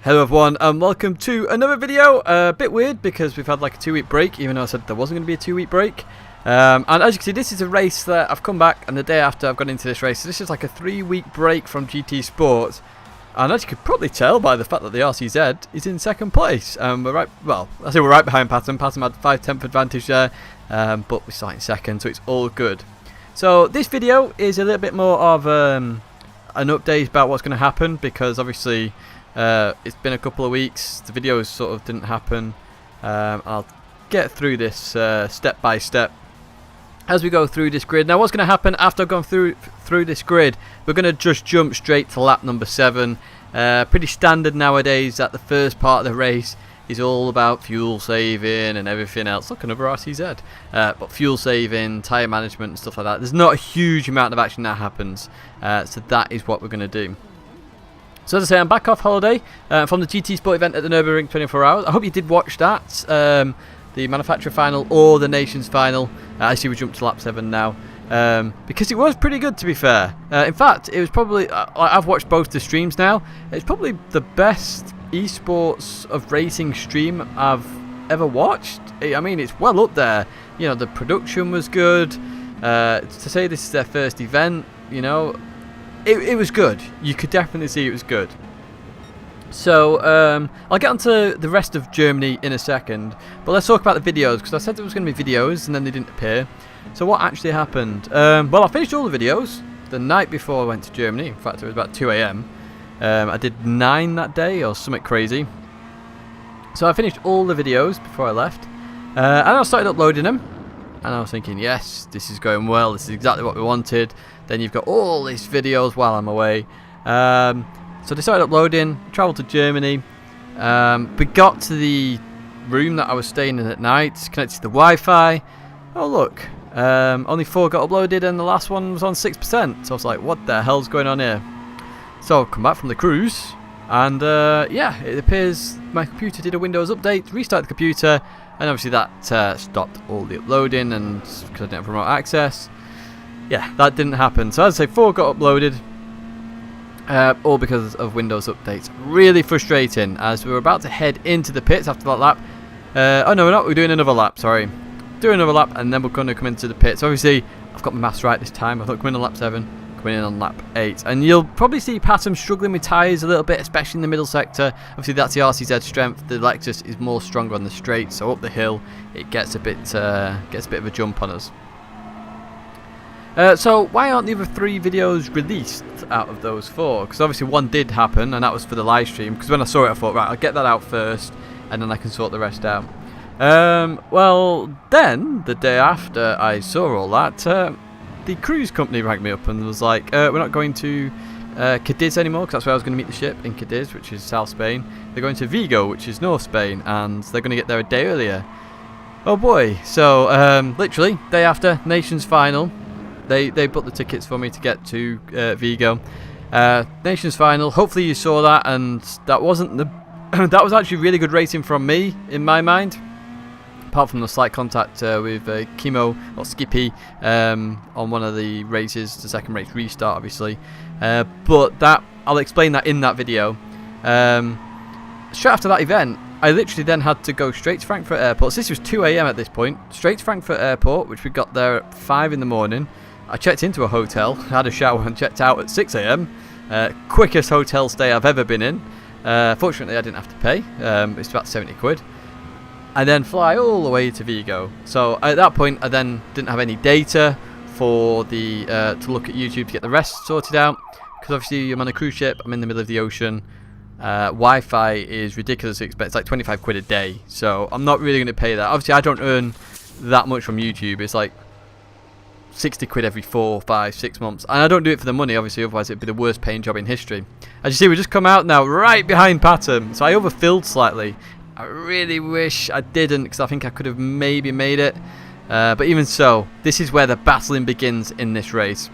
Hello everyone and welcome to another video. A bit weird because we've had like a 2-week break, even though I said there wasn't going to be a 2-week break. And as you can see, this is a race that I've come back, and the day after I've gone into this race. So this is like a 3-week break from GT Sports. And as you could probably tell by the fact that the RCZ is in second place. We're right, well, I say we're right behind Pattern. Pattern had 5/10 advantage there, but we're starting second, so it's all good. So this video is a little bit more of an update about what's going to happen, because obviously it's been a couple of weeks. The videos sort of didn't happen. I'll get through this step by step as we go through this grid. Now, what's going to happen after I've gone through this grid? We're going to just jump straight to lap number 7. Pretty standard nowadays that the first part of the race is all about fuel saving and everything else. Look, another RCZ. But fuel saving, tyre management and stuff like that. There's not a huge amount of action that happens. So that is what we're going to do. So as I say, I'm back off holiday from the GT Sport event at the Nürburgring 24 Hours. I hope you did watch that, the manufacturer final or the nations final. I see we jumped to lap 7 now, because it was pretty good, to be fair. In fact, it was probably, I've watched both the streams now. It's probably the best esports of racing stream I've ever watched. I mean, it's well up there. You know, the production was good. To say this is their first event, you know, it was good. You could definitely see it was good. So I'll get onto the rest of Germany in a second, but let's talk about the videos, because I said there was going to be videos and then they didn't appear. So what actually happened? Well, I finished all the videos the night before I went to Germany. In fact, it was about 2 AM. I did 9 that day or something crazy. So I finished all the videos before I left, and I started uploading them. And I was thinking, yes, this is going well. This is exactly what we wanted. Then you've got all these videos while I'm away. So I started uploading, travelled to Germany. We got to the room that I was staying in at night, connected to the Wi-Fi. Oh, look, only 4 got uploaded and the last one was on 6%. So I was like, what the hell's going on here? So I've come back from the cruise, and yeah, it appears my computer did a Windows update, restarted the computer, and obviously that stopped all the uploading, and because I didn't have remote access. Yeah, that didn't happen. So as I say, 4 got uploaded, all because of Windows updates. Really frustrating, as we were about to head into the pits after that lap. Oh no, we're not. We're doing another lap, sorry. Doing another lap, and then we're going to come into the pits. Obviously, I've got my maths right this time. I thought coming in on lap 7, coming in on lap 8. And you'll probably see Pattern struggling with tyres a little bit, especially in the middle sector. Obviously, that's the RCZ strength. The Lexus is more stronger on the straight, so up the hill, it gets a bit of a jump on us. So why aren't the other 3 videos released out of those 4? Because obviously one did happen, and that was for the live stream. Because when I saw it, I thought, right, I'll get that out first, and then I can sort the rest out. Well, then the day after I saw all that, the cruise company rang me up and was like, we're not going to Cadiz anymore, because that's where I was going to meet the ship, in Cadiz, which is South Spain. They're going to Vigo, which is North Spain, and they're going to get there a day earlier. Oh boy. So literally day after nations final, they booked the tickets for me to get to Vigo. Nations final, hopefully you saw that, and that wasn't the that was actually really good racing from me, in my mind, apart from the slight contact with Kimo or Skippy on one of the races, the second race restart obviously, but that I'll explain that in that video. Straight after that event, I literally then had to go straight to Frankfurt Airport. So this was 2 AM at this point, straight to Frankfurt Airport, which we got there at 5 in the morning. I checked into a hotel, had a shower and checked out at 6 AM. Quickest hotel stay I've ever been in. Fortunately, I didn't have to pay. It's about 70 quid. And then fly all the way to Vigo. So at that point, I then didn't have any data for the to look at YouTube to get the rest sorted out. Because obviously I'm on a cruise ship, I'm in the middle of the ocean. Wi-Fi is ridiculously expensive. It's like 25 quid a day. So I'm not really going to pay that. Obviously, I don't earn that much from YouTube. It's like 60 quid every 4, 5, 6 months, and I don't do it for the money, obviously, otherwise it'd be the worst paying job in history. As you see, we just come out now right behind Pattern, so I overfilled slightly. I really wish I didn't, because I think I could have maybe made it, but even so, this is where the battling begins in this race.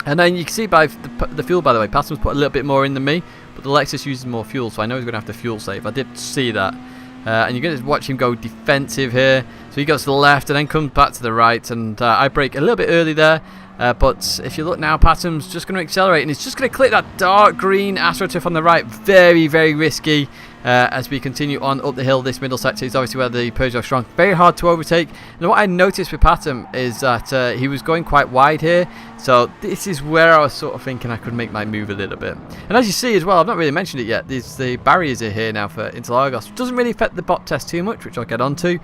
And then you can see by the fuel, by the way, Pattern's put a little bit more in than me, but the Lexus uses more fuel, so I know he's going to have to fuel save. I did see that. and you're going to watch him go defensive here. So he goes to the left and then comes back to the right, and I brake a little bit early there. But if you look now, Patham's just going to accelerate, and he's just going to click that dark green AstroTurf on the right. Very, very risky as we continue on up the hill. This middle sector is obviously where the Peugeot strong. Very hard to overtake. And what I noticed with Patham is that he was going quite wide here. So this is where I was sort of thinking I could make my move a little bit. And as you see as well, I've not really mentioned it yet, the barriers are here now for Interlagos. It doesn't really affect the BOP test too much, which I'll get onto.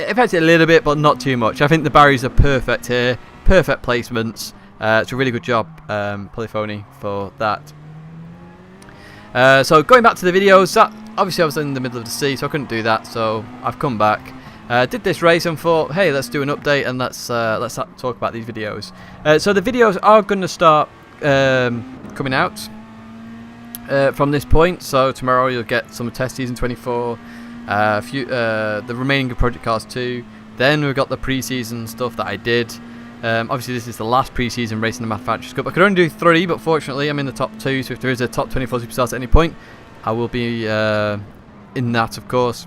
It affects it a little bit, but not too much. I think the barriers are perfect here. Perfect placements. It's a really good job, Polyphony, for that. So going back to the videos, that obviously I was in the middle of the sea, so I couldn't do that. So I've come back, did this race, and thought, hey, let's do an update and let's talk about these videos. So the videos are going to start coming out from this point. So tomorrow you'll get some test season 24. The remaining Project Cars 2. Then we've got the pre-season stuff that I did. Obviously this is the last pre-season race in the Manufacturers Cup. I could only do 3, but fortunately I'm in the top 2, so if there is a top 24 superstars at any point, I will be in that, of course.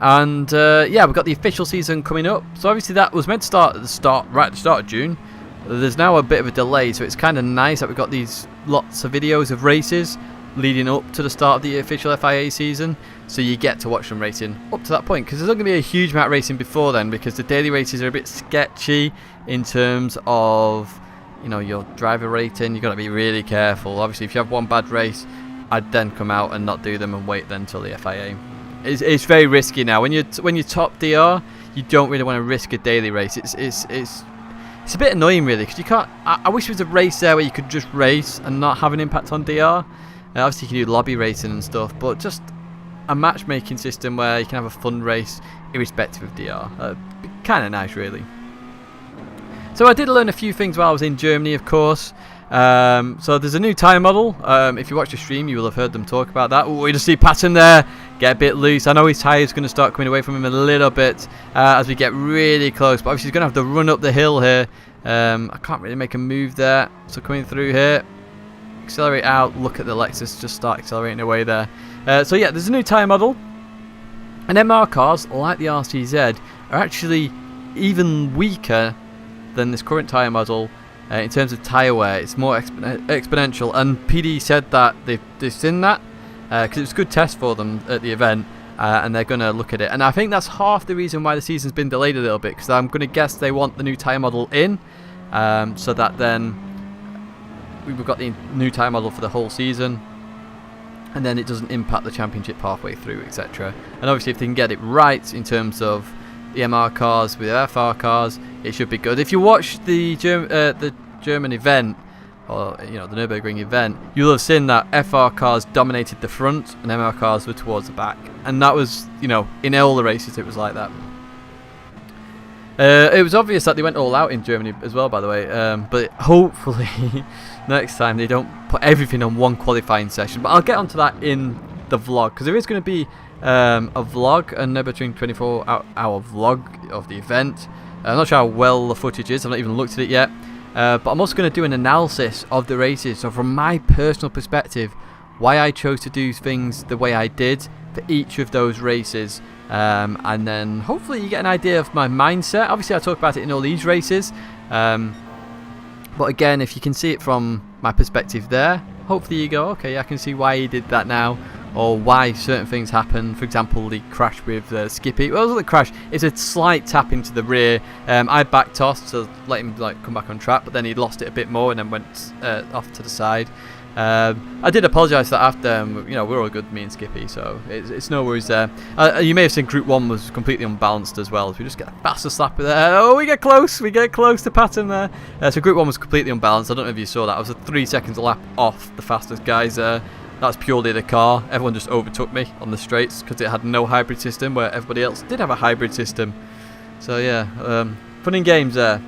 And yeah, we've got the official season coming up. So obviously that was meant to start at the start, right at the start of June. There's now a bit of a delay, so it's kind of nice that we've got these lots of videos of races leading up to the start of the official FIA season, so you get to watch them racing up to that point, because there's not going to be a huge amount of racing before then, because the daily races are a bit sketchy in terms of, you know, your driver rating. You've got to be really careful. Obviously if you have one bad race, I'd then come out and not do them and wait then till the FIA. It's very risky now. When you're top DR, you don't really want to risk a daily race. It's a bit annoying really, because you can't. I wish there was a race there where you could just race and not have an impact on DR. Obviously you can do lobby racing and stuff, but just a matchmaking system where you can have a fun race irrespective of DR. Kind of nice really. So I did learn a few things while I was in Germany, of course. So there's a new tyre model. If you watch the stream, you will have heard them talk about that. Ooh, we just see Patton there get a bit loose. I know his tyre's going to start coming away from him a little bit as we get really close, but obviously he's going to have to run up the hill here. I can't really make a move there. So coming through here, accelerate out, look at the Lexus just start accelerating away there. So yeah, there's a new tyre model, and MR cars like the RCZ are actually even weaker than this current tyre model in terms of tyre wear. It's more exponential, and PD said that they've seen that because it was a good test for them at the event, and they're going to look at it. And I think that's half the reason why the season's been delayed a little bit, because I'm going to guess they want the new tyre model in so that then we've got the new tyre model for the whole season, and then it doesn't impact the championship halfway through, etc. And obviously if they can get it right in terms of the MR cars with FR cars, it should be good. If you watch the German event, or you know, the Nürburgring event, you'll have seen that FR cars dominated the front and MR cars were towards the back, and that was, you know, in all the races it was like that. It was obvious that they went all out in Germany as well, by the way, but hopefully next time they don't put everything on one qualifying session. But I'll get onto that in the vlog, because there is going to be a vlog, a Nürburgring 24-hour vlog of the event. I'm not sure how well the footage is, I've not even looked at it yet, but I'm also going to do an analysis of the races, so from my personal perspective, why I chose to do things the way I did for each of those races. And then hopefully you get an idea of my mindset. Obviously I talk about it in all these races, but again, if you can see it from my perspective there, hopefully you go, okay, I can see why he did that now, or why certain things happen. For example, the crash with Skippy. Well, it wasn't a crash, it's a slight tap into the rear. I back tossed to let him come back on track, but then he lost it a bit more and then went off to the side. I did apologise for that after, you know, we're all good, me and Skippy, so it's no worries there. You may have seen Group 1 was completely unbalanced as well, so we just get a faster slap there. Oh, we get close to Patton there. So Group 1 was completely unbalanced. I don't know if you saw that. I was a 3 seconds lap off the fastest guys there. That's purely the car. Everyone just overtook me on the straights because it had no hybrid system, where everybody else did have a hybrid system. So yeah, fun and games there.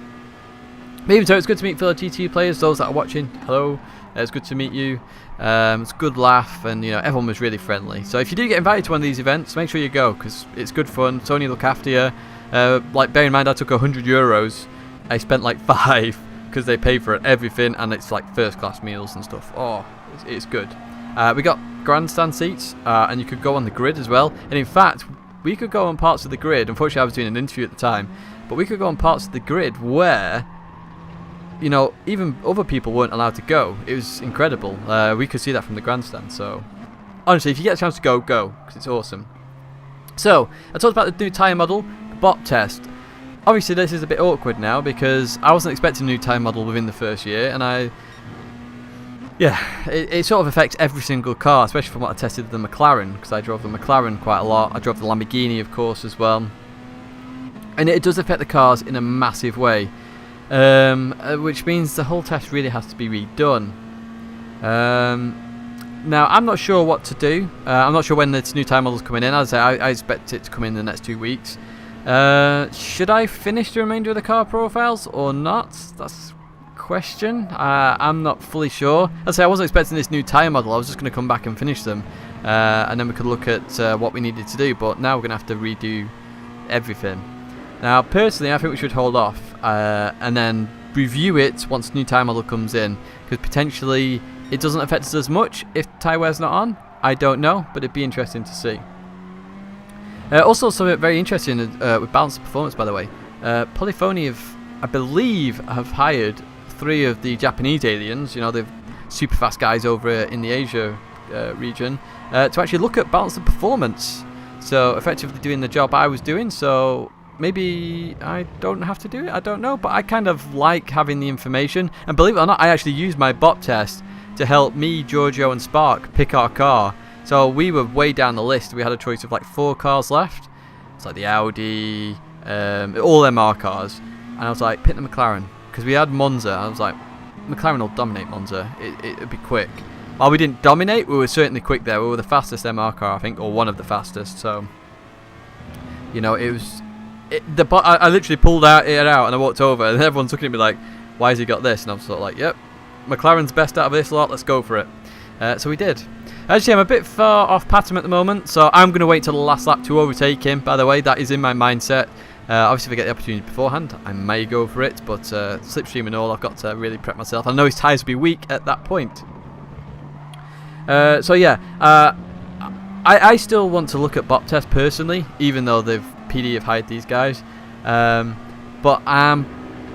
But even so, it's good to meet fellow GT players, those that are watching. Hello. It's good to meet you. It's a good laugh, and you know, everyone was really friendly. So if you do get invited to one of these events, make sure you go, because it's good fun. Tony look after you. Like, bear in mind, I took €100. I spent like 5 because they pay for everything, and it's like first class meals and stuff. Oh, it's good. We got grandstand seats, and you could go on the grid as well. And in fact, we could go on parts of the grid. Unfortunately, I was doing an interview at the time, but we could go on parts of the grid where, you know, even other people weren't allowed to go. It was incredible. We could see that from the grandstand. So honestly, if you get a chance to go, because it's awesome. So I talked about the new tyre model, the BOP test. Obviously, this is a bit awkward now because I wasn't expecting a new tyre model within the first year, and it sort of affects every single car, especially from what I tested the McLaren, because I drove the McLaren quite a lot. I drove the Lamborghini, of course, as well, and it does affect the cars in a massive way, which means the whole test really has to be redone. Now, I'm not sure what to do. I'm not sure when this new tyre model's coming in. As I say, I expect it to come in the next 2 weeks. Should I finish the remainder of the car profiles or not? That's question. I'm not fully sure. As I say, I wasn't expecting this new tyre model. I was just going to come back and finish them, and then we could look at what we needed to do. But now we're going to have to redo everything. Now, personally, I think we should hold off and then review it once the new tyre model comes in, because potentially it doesn't affect us as much if tyre wear's not on. I don't know, but it'd be interesting to see. Also, something very interesting with balanced performance, by the way. Polyphony I believe, have hired 3 of the Japanese aliens, you know, the super fast guys over in the Asia region, to actually look at balance of performance. So effectively doing the job I was doing. So maybe I don't have to do it, I don't know, but I kind of like having the information. And believe it or not, I actually used my BOP test to help me, Giorgio and Spark pick our car. So we were way down the list. We had a choice of like 4 cars left. It's like the Audi, all MR cars. And I was like, pick the McLaren. Because we had Monza. I was like, McLaren will dominate Monza. It'd be quick. While we didn't dominate, we were certainly quick there. We were the fastest MR car, I think, or one of the fastest. So, you know, it was... I literally pulled it out and I walked over. And everyone's looking at me like, why has he got this? And I was sort of like, yep, McLaren's best out of this lot. Let's go for it. So we did. Actually, I'm a bit far off pattern at the moment, so I'm going to wait till the last lap to overtake him. By the way, that is in my mindset. Obviously, if I get the opportunity beforehand, I may go for it, but slipstream and all, I've got to really prep myself. I know his tyres will be weak at that point. So yeah, I still want to look at BOP test personally, even though PD have hired these guys. But I'm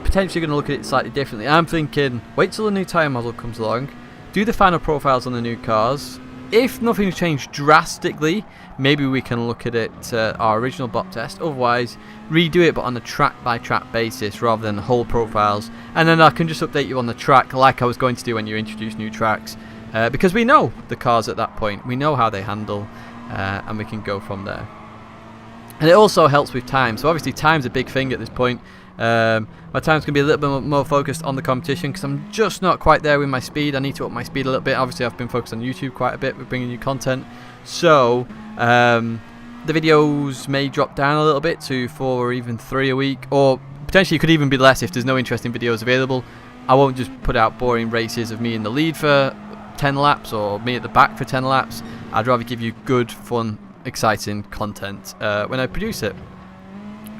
potentially going to look at it slightly differently. I'm thinking, wait till the new tyre model comes along, do the final profiles on the new cars. If nothing's changed drastically, maybe we can look at it, our original BOP test. Otherwise, redo it, but on a track-by-track basis rather than whole profiles. And then I can just update you on the track like I was going to do when you introduce new tracks. Because we know the cars at that point. We know how they handle, and we can go from there. And it also helps with time. So obviously time's a big thing at this point. My time's going to be a little bit more focused on the competition because I'm just not quite there with my speed. I need to up my speed a little bit. Obviously, I've been focused on YouTube quite a bit with bringing you content. So, the videos may drop down a little bit to 4 or even 3 a week. Or potentially it could even be less if there's no interesting videos available. I won't just put out boring races of me in the lead for 10 laps or me at the back for 10 laps. I'd rather give you good, fun, exciting content when I produce it.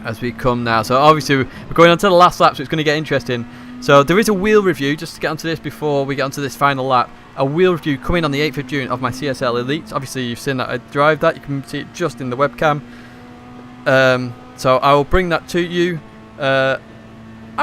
As we come now, so obviously we're going on to the last lap, so it's going to get interesting. So there is a wheel review, just to get onto this before we get onto this final lap. A wheel review coming on the 8th of June of my CSL Elite. Obviously you've seen that I drive that, you can see it just in the webcam. So I will bring that to you. I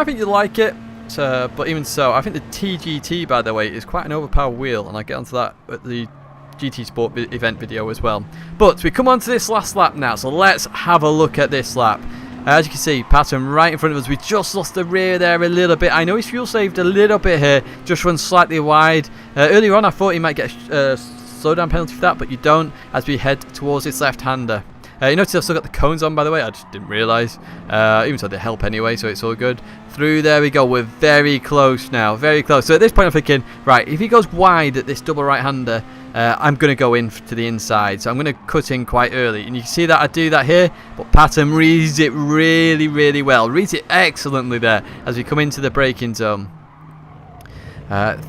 think you'll like it, but even so, I think the TGT, by the way, is quite an overpowered wheel, and I'll get onto that at the GT Sport event video as well. But we come on to this last lap now, so let's have a look at this lap. As you can see, Patton right in front of us. We just lost the rear there a little bit. I know he's fuel saved a little bit here. Just runs slightly wide. Earlier on, I thought he might get a slowdown penalty for that, but you don't as we head towards this left-hander. You notice I've still got the cones on, by the way. I just didn't realise. Even so, they help anyway, so it's all good. Through there we go. We're very close now. Very close. So at this point, I'm thinking, right, if he goes wide at this double right-hander, I'm going to go in to the inside. So I'm going to cut in quite early. And you can see that I do that here. But Patton reads it really, really well. Reads it excellently there as we come into the braking zone.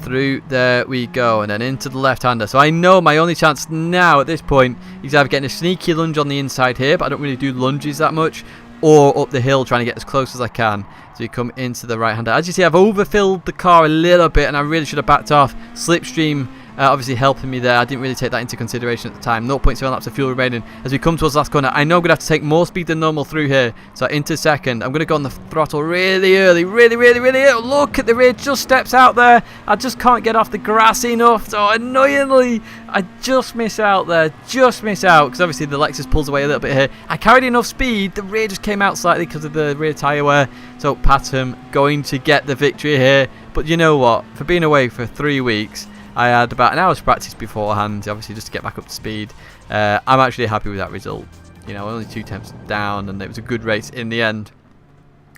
Through there we go, and then into the left-hander. So I know my only chance now at this point is either getting a sneaky lunge on the inside here, but I don't really do lunges that much, or up the hill trying to get as close as I can. So you come into the right-hander. As you see, I've overfilled the car a little bit, and I really should have backed off. Slipstream obviously helping me there. I didn't really take that into consideration at the time. 0.7 laps of fuel remaining as we come towards the last corner. I know I'm going to have to take more speed than normal through here. So into second. I'm going to go on the throttle really early. Really early. Look at the rear, just steps out there. I just can't get off the grass enough. So annoyingly, I just miss out there. Just miss out because obviously the Lexus pulls away a little bit here. I carried enough speed. The rear just came out slightly because of the rear tyre wear. So Patham going to get the victory here. But you know what? For being away for 3 weeks, I had about an hour's practice beforehand, obviously just to get back up to speed. I'm actually happy with that result. You know, only 2 tenths down, and it was a good race in the end.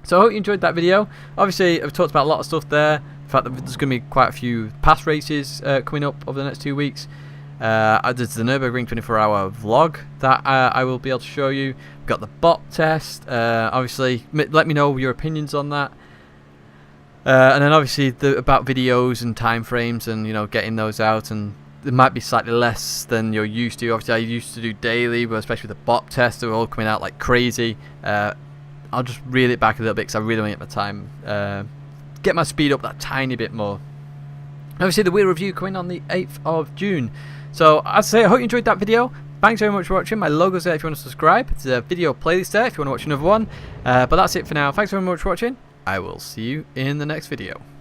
So I hope you enjoyed that video. Obviously, I've talked about a lot of stuff there. The fact that there's going to be quite a few past races coming up over the next 2 weeks. There's the Nürburgring 24-hour vlog that I will be able to show you. We've got the BOP test. Obviously, let me know your opinions on that. And then obviously about videos and time frames and, you know, getting those out, and it might be slightly less than you're used to. Obviously I used to do daily, but especially with the BOP test, they're all coming out like crazy. I'll just reel it back a little bit because I really want to get my time, get my speed up that tiny bit more. Obviously the wheel review coming on the 8th of June. So as I say, I hope you enjoyed that video. Thanks very much for watching. My logo's there if you want to subscribe. There's a video playlist there if you want to watch another one. But that's it for now. Thanks very much for watching. I will see you in the next video.